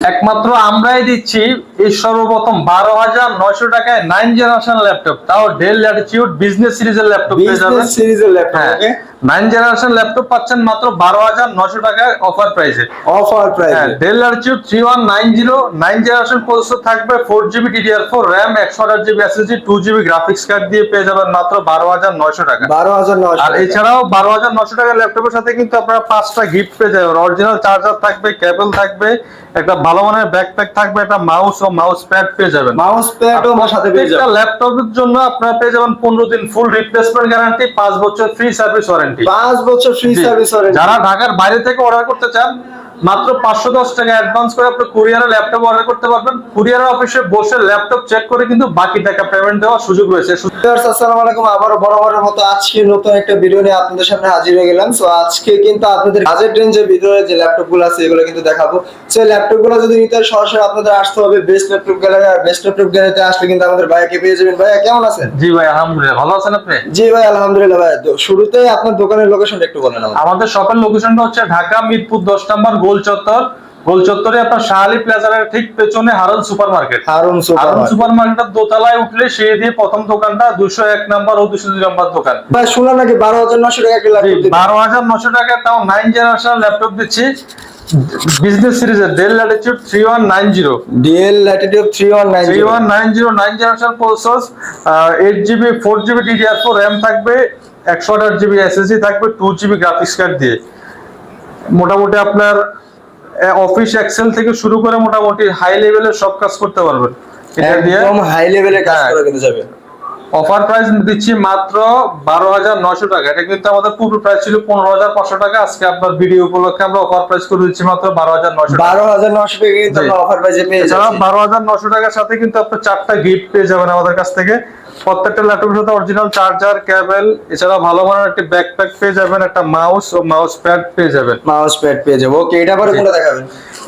একমাত্র আমরাই দিচ্ছি এই সর্বপ্রথম 12,900 টাকায় 9 জেনারেশন ল্যাপটপ, তাও ডেল ল্যাটিটিউড বিজনেস সিরিজের ল্যাপটপ পেয়ে যাবেন। বিজনেস সিরিজের ল্যাপটপ, ওকে 9 জেনারেশন ল্যাপটপ পাচ্ছেন মাত্র 12,900 টাকায় অফার প্রাইসে। Offer price del Latitude 3190 9 generation processor থাকবে, 4GB DDR4 RAM, 128GB SSD, 2GB graphics card দিয়ে পেয়ে যাবেন মাত্র 12,900 টাকা। 12,900। আর এছাড়াও 12,900 টাকার ল্যাপটপের সাথে কিন্তু আপনারা 5টা গিফট পেয়ে যাবেন। অরিজিনাল চার্জার থাকবে, কেবল থাকবে, একটা ভালো মানের ব্যাকপ্যাক থাকবে, একটা মাউস ও মাউস প্যাড পেয়ে যাবেন। মাউস প্যাডও সাথে পেয়ে যাবেন। ল্যাপটপের জন্য আপনারা পেয়ে যাবেন 15 দিন ফুল রিপ্লেসমেন্ট গ্যারান্টি, 5 বছর ফ্রি সার্ভিস ওয়ারেন্টি। 5 বছর ফ্রি সার্ভিস ওয়ারেন্টি। যারা ঢাকার বাইরে থেকে অর্ডার করতে চান মাত্র 510 টাকা অ্যাডভান্স করে আপনি কুরিয়ারে ল্যাপটপ অর্ডার করতে পারবেন। কুরিয়ারের অফিসে বসে ল্যাপটপ চেক করে কিন্তু বাকি টাকা পেমেন্ট দেওয়ার সুযোগ রয়েছে। আসসালামু আলাইকুম, আবারো বরাবরের মতো আজকে নতুন একটা ভিডিও নিয়ে আপনাদের সামনে হাজির হয়ে গেলাম। সো আজকে কিন্তু আপনাদের বাজেট রেঞ্জের ভিতরে যে ল্যাপটপগুলো আছে এগুলো কিন্তু দেখাবো। সো এই ল্যাপটপগুলো যদি নিতে হয় সরাসরি আপনাদের আসতে হবে বেস্ট ল্যাপটপ গ্যালারি। আর বেস্ট ল্যাপটপ গ্যালারিতে আসলে কিন্তু আমাদের ভাইয়াকে পেয়ে যাবেন। ভাইয়া কেমন আছেন? জি ভাই আলহামদুলিল্লাহ, ভালো আছেন আপনি? জি ভাই আলহামদুলিল্লাহ। ভাই তো শুরুতেই আপনার দোকানের লোকেশনটা একটু বলেন আমাদের। আমাদের শপের লোকেশনটা হচ্ছে ঢাকা মিরপুর 10 নম্বর গোল চত্বর। গোল চত্বরে আপনার শাহালি প্লাজার ঠিক পেছনে Harun super market. Harun super মার্কেটের দোতলায় উঠলে সিঁড়ি দিয়ে প্রথম দোকানটা, 201 নম্বর ও 202 নম্বর দোকান। ভাই শুনলাম নাকি 12,900 টাকা একটা ল্যাপটপ দিচ্ছেন? 12,900 টাকা, তাও 9 জেনারেশন ল্যাপটপ দিচ্ছি বিজনেস সিরিজের del Latitude 3190। Del Latitude 3190 9 generation processor, 8GB 4GB DDR4 RAM থাকবে, 128GB SSD থাকবে, 2GB গ্রাফিক্স কার্ড দিয়ে। মোটামুটি আপনার অফিস এক্সেল থেকে শুরু করে মোটামুটি হাই লেভেলের সব কাজ করতে পারবেন এটা দিয়ে। একদম হাই লেভেলে কাজ করা কিন্তু যাবে। অফার প্রাইস দিচ্ছি মাত্র 12,900 টাকা। এটা কিন্তু আমাদের পূর্ব প্রাইস ছিল 15,500 টাকা। আজকে আপনার ভিডিও উপলক্ষে আমরা অফার প্রাইস করে দিচ্ছি মাত্র 12,900 টাকা। 12,900 টাকা কিন্তু আমরা অফার প্রাইসে পেয়ে যাচ্ছি। 12,900 টাকার সাথে কিন্তু আপনি 4টা গিফট পেয়ে যাবেন আমাদের কাছ থেকে। প্রত্যেকটা ল্যাপটপের সাথে অরিজিনাল চার্জার, কেবল, এছাড়া ভালো মানের একটা ব্যাকপ্যাক পেয়ে যাবেন, একটা মাউস ও মাউস প্যাড পেয়ে যাবেন। মাউস প্যাড পেয়ে যাবো, ওকে। এটা পরে কোনটা দেখাবেন?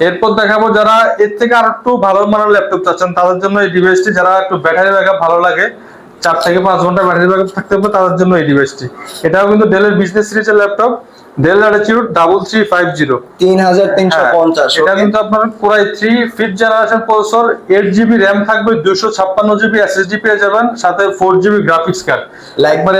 এরপর দেখাবো যারা এর থেকে আর একটু ভালো মানের ল্যাপটপ চাচ্ছেন তাদের জন্য এই ডিভাইসটি। যারা একটু ব্যাটারি ব্যাকআপ ভালো লাগে, 4 থেকে 5 ঘন্টা ব্যাটারি ব্যাকআপ থাকতে হবে, তাদের জন্য এই ডিভাইসটি। এটাও কিন্তু ডেলের বিজনেস সিরিজের ল্যাপটপ, ডেল ল্যাটিটিউড 3350 3350। এটা কিন্তু আপনার core i 3 5th generation processor, 8GB RAM থাকবে, 256GB SSD পেয়ে যাবেন, সাথে 4GB গ্রাফিক্স কার্ড। একবারে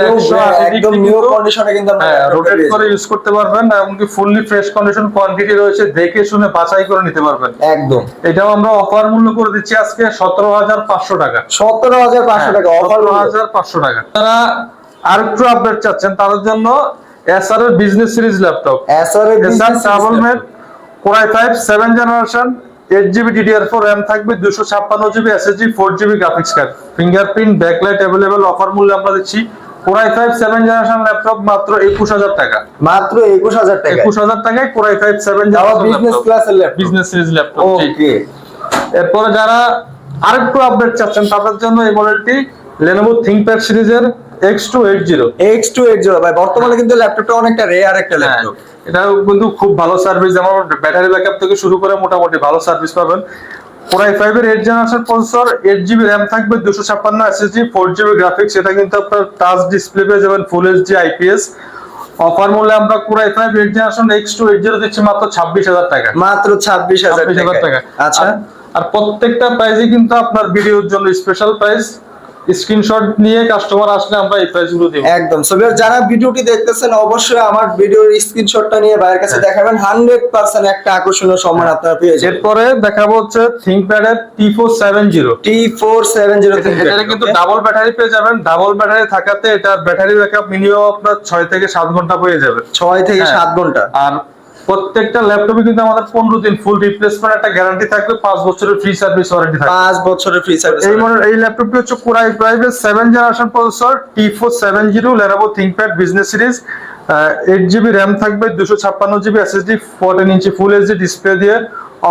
একদম নিউ কন্ডিশনে কিন্তু আমরা রোটেট করে ইউজ করতে পারবেন, এমনকি ফুললি ফ্রেশ কন্ডিশন কোয়ান্টিটি রয়েছে, দেখে শুনে বাছাই করে নিতে পারবেন একদম। এটাও আমরা অফার মূল্য করে দিচ্ছি আজকে 17,500 টাকা। 17,500 টাকা অফার, 17,500 টাকা। যারা আরেকটু আপডেট চাচ্ছেন তাদের জন্য এসআর এর business series laptop, SR double made core i 5 7 generation, 8GB DDR4 RAM থাকবে, 256GB SSD, 4GB graphics card, fingerprint, backlight available. Offer মূল্যে আমরা দিচ্ছি কোরাই 5 7 জেনারেশন ল্যাপটপ মাত্র 21,000 টাকা। মাত্র 21,000 টাকা। 21,000 টাকায় কোরাই 5 7 জেনারেশন বিজনেস ক্লাসের ল্যাপটপ, বিজনেস সিরিজ ল্যাপটপ। ওকে। এরপরে যারা আরেকটু আপডেট চাচ্ছেন তাদের জন্য এই মডেলটি Lenovo ThinkPad সিরিজের X280 ভাই বর্তমানে কিন্তু ল্যাপটপটা অনেকটা রেয়ার একটা ল্যাপটপ। এটা কিন্তু খুব ভালো সার্ভিস, যেমন ব্যাটারি ব্যাকআপ থেকে শুরু করে মোটামুটি ভালো সার্ভিস পাবেন। কোরাই 5 এর 8 জেনারেশন প্রসেসর, 8GB RAM থাকবে, 256 SSD, 4GB গ্রাফিক্স। এটা কিন্তু আপনার টাচ ডিসপ্লে পেয়ে যাবেন, ফুল এইচডি IPS। অফার মূল্যে আমরা কোরাই 5 8 জেনারেশন X280 দিচ্ছি মাত্র 26,000 টাকা। মাত্র 26,000 টাকা। আচ্ছা, আর প্রত্যেকটা প্রাইসই কিন্তু আপনার ভিডিওর জন্য স্পেশাল প্রাইস। স্ক্রিনশট নিয়ে কাস্টমার আসলে আমরা এই প্রাইসগুলো দেব। একদম। সো যারা ভিডিওটি দেখতেছেন অবশ্যই আমার ভিডিওর স্ক্রিনশটটা নিয়ে ভাইয়ের কাছে দেখাবেন, 100% একটা আকর্ষণীয় সম্মান আপনারা পেয়ে যাবেন। এরপরে দেখাবো হচ্ছে ThinkPad এর T470 এটা কিন্তু ডাবল ব্যাটারি পেয়ে যাবেন। ডাবল ব্যাটারি থাকাতে এটা ব্যাটারি ব্যাকআপ মিনিমাম আপনার 6 থেকে 7 ঘন্টা পেয়ে যাবে। 6 থেকে 7 ঘন্টা। আর প্রত্যেকটা ল্যাপটপে কিন্তু আমাদের 15 দিন ফুল রিপ্লেসমেন্ট একটা গ্যারান্টি থাকবে, 5 বছরের ফ্রি সার্ভিস ওয়ারেন্টি থাকবে। 5 বছরের ফ্রি সার্ভিস। এই ল্যাপটপটি হচ্ছে কোরাই 5 এর 7 generation processor, T470 Lenovo ThinkPad business series, 8GB RAM থাকবে, 256GB SSD, 14 inch full HD display দিয়ে।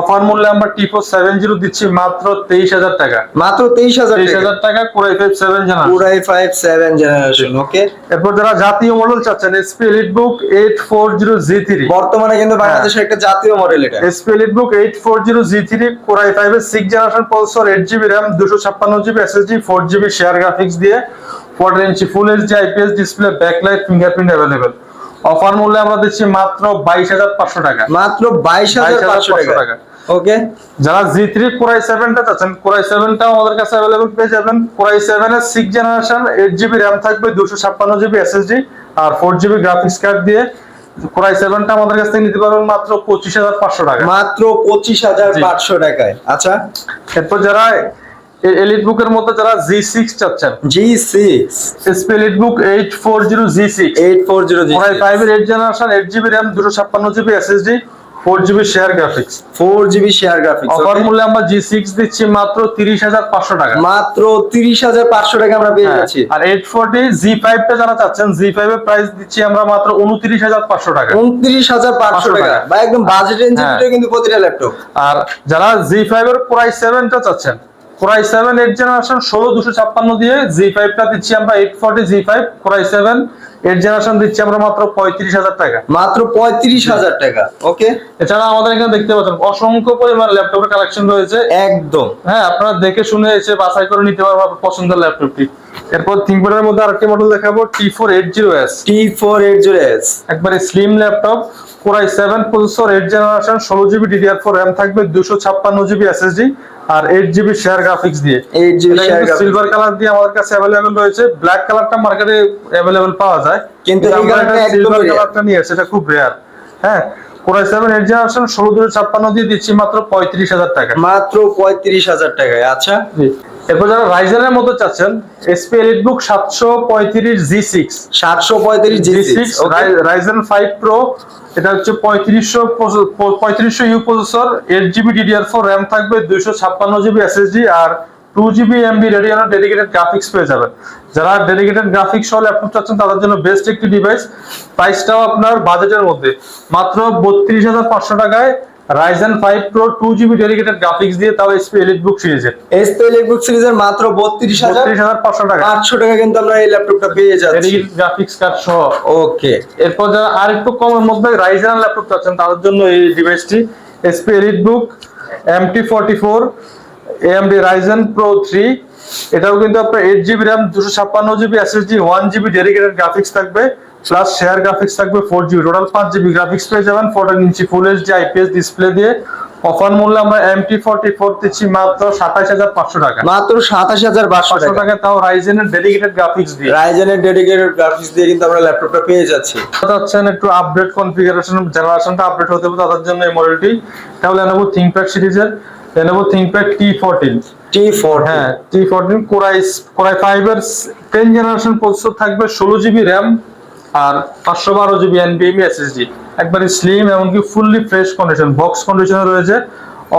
অফার মূল্যে আমরা T470 দিচ্ছি মাত্র 23,000 টাকা। মাত্র 23,000 টাকা কোরাই 5 7 জেনারেশন। কোরাই 5 7 জেনারেশন, ওকে। এরপর যারা জাতীয় মডেল চাচ্ছেন HP EliteBook 840G3, বর্তমানে কিন্তু বাংলাদেশের একটা জাতীয় মডেল এটা। HP EliteBook 840G3 কোরাই 5 এর 6 generation processor, 8GB RAM, 256GB SSD, 4GB share graphics দিয়ে, 14 inch full HD IPS display, backlight, fingerprint available. Offer মূল্যে আমরা দিচ্ছি মাত্র 22,500 টাকা। মাত্র 22,500 টাকা। ওকে। যারা G3 Core i7 টা চাচ্ছেন, Core i7 টাও আমাদের কাছে अवेलेबल পেয়ে যাবেন। Core i7 এর 6 জেনারেশন 8GB RAM থাকবে, 256GB SSD আর 4GB গ্রাফিক্স কার্ড দিয়ে Core i7 টা আমাদের কাছ থেকে নিতে পারবেন মাত্র 25500 টাকা। মাত্র 25500 টাকায়। আচ্ছা, এরপর যারা এলিটবুক এর মধ্যে যারা G6 চাচ্ছেন, G6 SP EliteBook 840 G6 840 Core i5 এর 8 generation 8GB RAM 256GB SSD 4GB share graphics 4GB share graphics. Offer মূল্যে আমরা G6 দিচ্ছি মাত্র 30500 টাকা। মাত্র 30500 টাকা আমরা পেয়ে যাচ্ছি। আর 840 G5 টা যারা চাচ্ছেন, G5 এর প্রাইস দিচ্ছি আমরা মাত্র 29500 টাকা। 29500 টাকা বা একদম বাজেট রেঞ্জের ভিতরে কিন্তু প্রতিটা ল্যাপটপ। আর যারা G5 এর Core i7 টা চাচ্ছেন, Core i7 8 জেনারেশন 16256 দিয়ে G5 টা দিচ্ছি আমরা 840 G5 Core i7 8 জেনারেশন দিচ্ছি আমরা মাত্র 35000 টাকা। মাত্র 35000 টাকা। ওকে। এছাড়া আমাদের এখানে দেখতে পাচ্ছেন অসংখ্য পরিমাণ ল্যাপটপের কালেকশন রয়েছে। একদম। হ্যাঁ, আপনারা দেখে শুনে এসে বাছাই করে নিতে পারবেন আপনার পছন্দের ল্যাপটপটি। এরপর থিংকপ্যাডের মধ্যে আরেকটি মডেল দেখাবো, T480S। T480S একবারে slim laptop, Core i7 processor 8 generation 16GB DDR4 RAM থাকবে, 256GB SSD আর 8GB শেয়ার গ্রাফিক্স দিয়ে। 8GB share graphics. Silver colour দিয়ে আমাদের কাছে अवेलेबल রয়েছে। ব্ল্যাক কালারটা মার্কেটে अवेलेबल পাওয়া যায়, কিন্তু এই কালারটা একদম সিলভার রেয়ার। কালারটা নিয়ে এসেছে, এটা খুব রেয়ার। হ্যাঁ, Core i7 8 জেনারেশন 1656 দিয়ে দিচ্ছি মাত্র 35000 টাকা। মাত্র 35000 টাকায়। আচ্ছা, এরপর যারা রাইজেনের মধ্যে চাচ্ছেন, SP এলিটবুক 735 G6 735 G6 ওকে। Ryzen 5 Pro, এটা হচ্ছে 3500U processor, 8GB DDR4 RAM থাকবে, 256GB SSD আর 2GB MB Radeon dedicated graphics পেয়ে যাবেন। যারা ডেডিকেটেড গ্রাফিক্স সহ ল্যাপটপ চাচ্ছেন তাদের জন্য বেস্ট একটি ডিভাইস। প্রাইসটাও আপনার বাজেটের মধ্যে, মাত্র 32500 টাকায় Ryzen 5 Pro 2GB dedicated graphics দিয়ে, তাও SP এলিটবুক সিরিজের। SP এলিটবুক সিরিজের মাত্র 32500 টাকা। 500 টাকা কিন্তু আমরা এই ল্যাপটপটা পেয়ে যাচ্ছি ডেডিকেটেড গ্রাফিক্স কার্ড সহ। ওকে। এরপর যারা আরেকটু কমের মধ্যে রাইজেন ল্যাপটপ চাচ্ছেন তাদের জন্য এই ডিভাইসটি, SP EliteBook MT44 AMD Ryzen Pro 3। এটাও কিন্তু আপনার 8GB RAM 256GB SSD 1GB dedicated graphics থাকবে, প্লাস শেয়ার গ্রাফিক্স থাকবে 4GB, টোটাল 5GB গ্রাফিক্স পেয়ে যাবেন 14 ইঞ্চি ফুল HD IPS ডিসপ্লে দিয়ে। অফার মূল্যে আমরা MT44 দিচ্ছি মাত্র 27500 টাকা। মাত্র 27500 টাকা, তাও রাইজেনের ডেডিকেটেড গ্রাফিক্স দিয়ে। রাইজেনের ডেডিকেটেড গ্রাফিক্স দিয়ে কিন্তু আমরা ল্যাপটপটা পেয়ে যাচ্ছি। চাচ্ছেন একটু আপডেট কনফিগারেশন, জেনারেশনটা আপডেট হতে হবে তাদের জন্য এই মডেলটি, তাহলে Lenovo ThinkPad সিরিজের Lenovo ThinkPad T14। হ্যাঁ, T14 Core i5 এর 10 জেনারেশন প্রসেসর থাকবে, 16GB RAM আর 512GB NVMe SSD, একবারে স্লিম এমনকি ফুললি ফ্রেশ কন্ডিশন, বক্স কন্ডিশনে রয়েছে।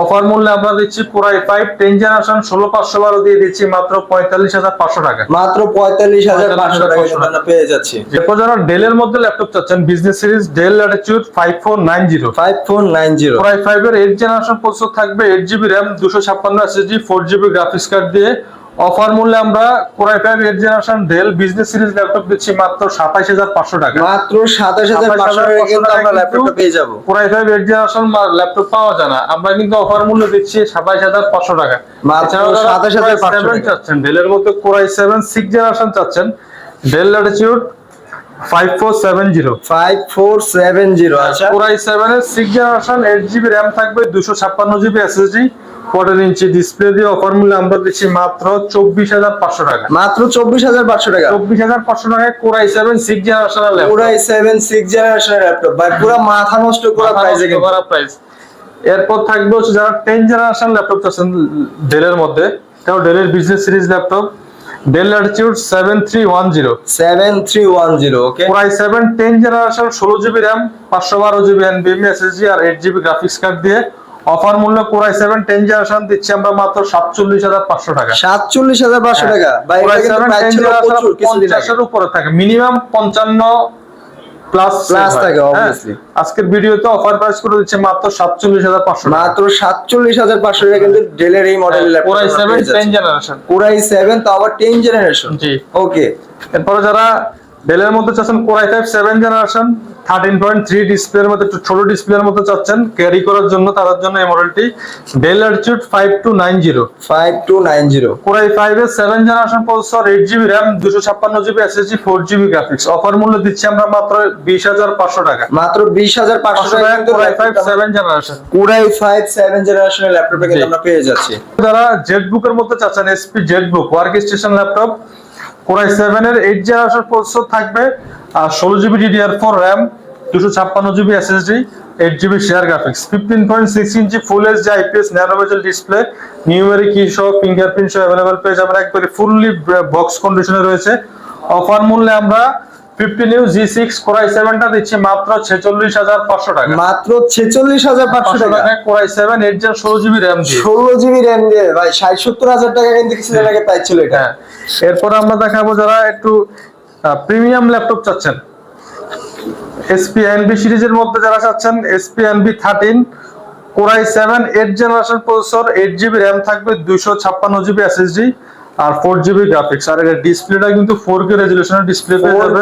অফার মূল্যে আমরা দিচ্ছি Core i5 10 জেনারেশন 16512 দিয়ে দিচ্ছি মাত্র 45500 টাকা। মাত্র 45500 টাকা আমরা পেয়ে যাচ্ছি। এরপর যারা ডেলের মধ্যে ল্যাপটপ চাচ্ছেন, business series del Latitude 5490 Core i5 এর 8 জেনারেশন প্রসেসর থাকবে, 8GB RAM 256 SSD 4GB graphics card দিয়ে। অফার মূল্যে আমরা Core i5 8 generation del business series laptop দিচ্ছি মাত্র 27500 টাকা। মাত্র 27500 টাকা কিন্তু আমরা ল্যাপটপটা পেয়ে যাব। Core i5 8 জেনারেশন ল্যাপটপ পাওয়া যায় না, আমরা কিন্তু অফার মূল্য দিচ্ছি 27500 টাকা। মাত্র 27500 টাকা চাচ্ছেন ডেলের মধ্যে Core i7 6 জেনারেশন চাচ্ছেন, ডেল ল্যাটিটিউড 5470। আচ্ছা, Core i7 এর 6 জেনারেশন 8GB RAM থাকবে, 256GB SSD 14 ইঞ্চি ডিসপ্লে দিয়ে। অফার মূল্যে আমরা দিচ্ছি মাত্র 24500 টাকা। মাত্র 24500 টাকা। 24500 টাকায় Core i7 6 জেনারেশনের ল্যাপটপ। Core i7 6 জেনারেশনের ল্যাপটপ ভাই, পুরো মাথা নষ্ট করা প্রাইসে কিন্তু প্রাইস। এরপর থাকবে হচ্ছে যারা 10 জেনারেশন ল্যাপটপ চাচ্ছেন ডেলের মধ্যে, তাও ডেলের business series laptop Dell Latitude 7310 okay. Core i7 10 generation 16GB RAM 512GB NVMe SSD আর 8GB গ্রাফিক্স কার্ড দিয়ে। অফার মূল্য Core i7 10 জেনারেশন দিচ্ছি আমরা মাত্র 47500 টাকা। 47500 টাকা ভাই, Core এটা কিন্তু i7 প্রাইস 10 ছিল জেনারেশন প্রচুর কিছুদিন আগে। 50 এর উপরে থাকে, মিনিমাম 55 প্লাস থাকে obviously। আজকের ভিডিওতে অফার প্রাইস করে দিচ্ছে মাত্র 47500 টাকা। মাত্র 47500 টাকা কিন্তু ডেলের এই মডেলের laptop. Core i7 10 generation, Core i7 তো আবার 10 জেনারেশন। জি। ওকে। এরপর যারা ডেলের মধ্যে চাচ্ছেন Core i5 7 জেনারেশন 13.3 ডিসপ্লের মধ্যে একটু ছোট ডিসপ্লের মধ্যে চাচ্ছেন ক্যারি করার জন্য, তাদের জন্য এই মডেলটি ডেল অ্যাটিটিউড 5290 5290 Core i5 এর 7 generation processor, 8GB RAM, 256GB SSD, 4GB graphics. Offer মূল্য দিচ্ছি আমরা মাত্র 20500 টাকা। মাত্র 20500 টাকা কিন্তু Core i5 7 generation. Core i5 7 জেনারেশনের ল্যাপটপে কিন্তু আমরা পেয়ে যাচ্ছি। যারা জেটবুক এর মধ্যে চাচ্ছেন SP Jetbook work station laptop, Core i7 এর 8 জেনারেশন প্রসেসর থাকবে আর 16GB DDR4 RAM, 256GB SSD, 8GB share graphics, 15.6 inch full HD IPS nano bezel display, numeric key সহ ফিঙ্গারপ্রিন্ট সহ अवेलेबल পেয়ে যাবেন, একবারে ফুললি বক্স কন্ডিশনে রয়েছে। অফার মূল্যে আমরা 15U G6 Core i7 টা দিচ্ছি মাত্র 46500 টাকা। মাত্র 46500 টাকা Core i7 8 gen 16GB RAM দিয়ে, 16GB RAM দিয়ে ভাই 60-70 টাকা কিন্তু কিছুদিন আগে পাইছিল এটা। হ্যাঁ, এরপর আমরা দেখাবো যারা একটু প্রিমিয়াম ল্যাপটপ চাচ্ছেন, SP NB সিরিজের মধ্যে যারা চাচ্ছেন SP NB 13 Core i7 8 generation processor, 8GB RAM থাকবে, 256GB SSD আর 4GB গ্রাফিক্স। আর এর ডিসপ্লেটা কিন্তু 4K রেজোলিউশনের ডিসপ্লে পেয়ে যাবে।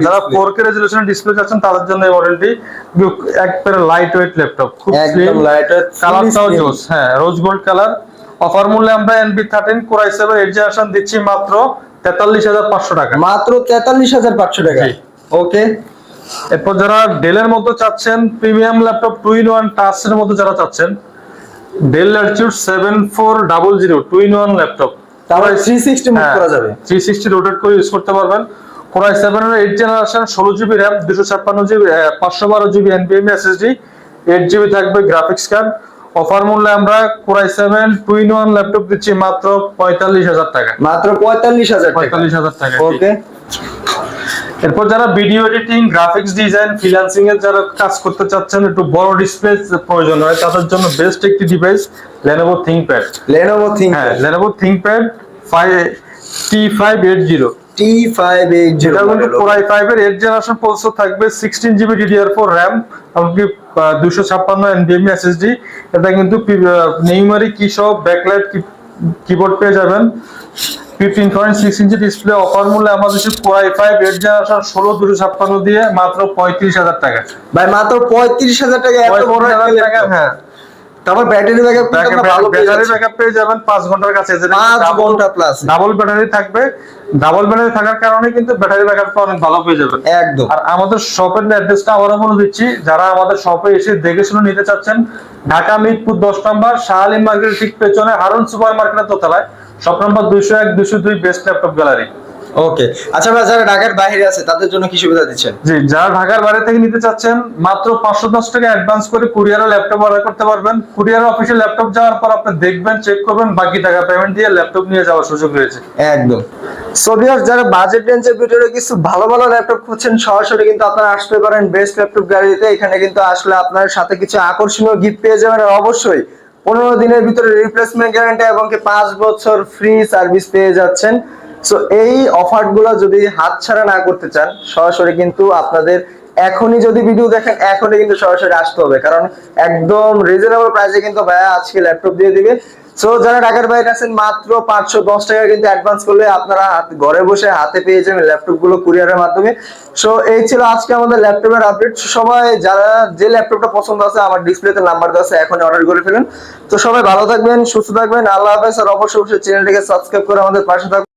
যারা 4K রেজোলিউশনের ডিসপ্লে চাচ্ছেন তাদের জন্য এই মডেলটি একবারে লাইট ওয়েট ল্যাপটপ, খুব একদম লাইট ওয়েট, কালারটাও জোস, হ্যাঁ রোজ গোল্ড কালার। অফার মূল্যে আমরা NB 13 Core i7 8 জেনারেশন দিচ্ছি মাত্র 43500 টাকা। মাত্র 43500 টাকা। ওকে, এরপর যারা ডেলের মধ্যে চাচ্ছেন প্রিমিয়াম ল্যাপটপ 2-in-1 টাচ এর মধ্যে যারা চাচ্ছেন, ডেল ল্যাটিটিউড 7400 2-in-1 ল্যাপটপ, তারপর 360 মুভ করা যাবে, 360 রোটেট করে ইউজ করতে পারবেন। Core i7 এর 8 generation 16GB RAM, 256GB 512GB NVMe SSD, 8GB থাকবে গ্রাফিক্স কার্ড। অফার মূল্যে আমরা Core i7 2-in-1 ল্যাপটপ দিচ্ছি মাত্র 45000 টাকা। মাত্র 45000 টাকা। 45000 টাকা। ওকে, এরপর যারা video editing, graphics design, freelancing এর যারা কাজ করতে চাচ্ছেন, একটু বড় ডিসপ্লে প্রয়োজন হয়, তাদের জন্য বেস্ট একটি ডিভাইস Lenovo ThinkPad। Lenovo হ্যাঁ, ThinkPad, Lenovo ThinkPad T580 T580 এটা কিন্তু Core i5 এর 8 জেনারেশন প্রসেসর থাকবে, 16GB DDR4 RAM, এমনকি 256 NVMe SSD। এটা কিন্তু নিউমেরিক কি সহ ব্যাকলাইট কিবোর্ড পেয়ে যাবেন, 15.6 ইঞ্চি ডিসপ্লে। অফার মূল্যে আমাদের Core i5 8 জেনারেশন 16 দিয়ে মাত্র 35000 টাকা। ভাই মাত্র 35000 টাকা, এত বড় একটা 35000 টাকা। ল্যাপটপ। হ্যাঁ, তারপর ব্যাটারি ব্যাকআপ ভালো পেয়ে ব্যাটারি যাচ্ছে, ব্যাকআপ পেয়ে যাবেন 5 ঘন্টার কাছে, 5 ঘন্টা প্লাস। ডাবল ব্যাটারি থাকবে, ডাবল ব্যাটারি থাকার কারণে কিন্তু ব্যাটারি ব্যাকআপটা অনেক ভালো পেয়ে যাবেন একদম। আর আমাদের শপের অ্যাড্রেসটা আবারও বলে দিচ্ছি, যারা আমাদের শপে এসে দেখে শুনে নিতে চাচ্ছেন, ঢাকা মিরপুর 10 নম্বর শাহ আলী মার্কেটের ঠিক পেছনে হারুন সুপার মার্কেটের দোতলায়, shop number 201 202 best laptop gallery. Okay, আচ্ছা ভাই যারা ঢাকার বাইরে আছে তাদের জন্য কি সুবিধা দিচ্ছেন? জি, যারা ঢাকার বাইরে থেকে নিতে চাচ্ছেন মাত্র 510 টাকা অ্যাডভান্স করে কুরিয়ারে ল্যাপটপ অর্ডার করতে পারবেন। কুরিয়ার অফিসে ল্যাপটপ যাওয়ার পর আপনি দেখবেন, চেক করবেন, বাকি টাকা পেমেন্ট দিয়ে ল্যাপটপ নিয়ে যাওয়ার সুযোগ রয়েছে। একদম। সো ভিউয়ার্স, যারা বাজেট রেঞ্জের ভিতরে কিছু ভালো ভালো ল্যাপটপ খুঁজছেন, সরাসরি কিন্তু আপনারা আসতে পারেন বেস্ট ল্যাপটপ গ্যালারিতে। এখানে কিন্তু আসলে আপনার সাথে কিছু আকর্ষণীয় গিফট পেয়ে যাবেন, আর অবশ্যই 15 দিনের ভিতরে রিপ্লেসমেন্ট গ্যারান্টি এবং 5 বছর ফ্রি সার্ভিস পেয়ে যাচ্ছেন। সো এই অফারগুলো যদি হাতছাড়া না করতে চান, সরাসরি কিন্তু আপনাদের এখনই যদি ভিডিও দেখেন, এখনই কিন্তু সরাসরি আসতে হবে, কারণ একদম রিজনেবল প্রাইসে কিন্তু ভাইয়া আজকে ল্যাপটপ দিয়ে দিবে। সো যারা ঢাকার বাইরে আছেন, মাত্র 510 টাকা কিন্তু অ্যাডভান্স করলে আপনারা ঘরে বসে হাতে পেয়ে যাবেন ল্যাপটপ গুলো কুরিয়ারের মাধ্যমে। সো এই ছিল আজকে আমাদের ল্যাপটপের আপডেট। সবাই যারা যে ল্যাপটপটা পছন্দ আছে, আমার ডিসপ্লেতে নাম্বার দেওয়া আছে, এখন অর্ডার করে ফেলুন। তো সবাই ভালো থাকবেন, সুস্থ থাকবেন, আল্লাহ হাফেজ। আর অবশ্যই চ্যানেলটিকে সাবস্ক্রাইব করে আমাদের পাশে থাকবেন।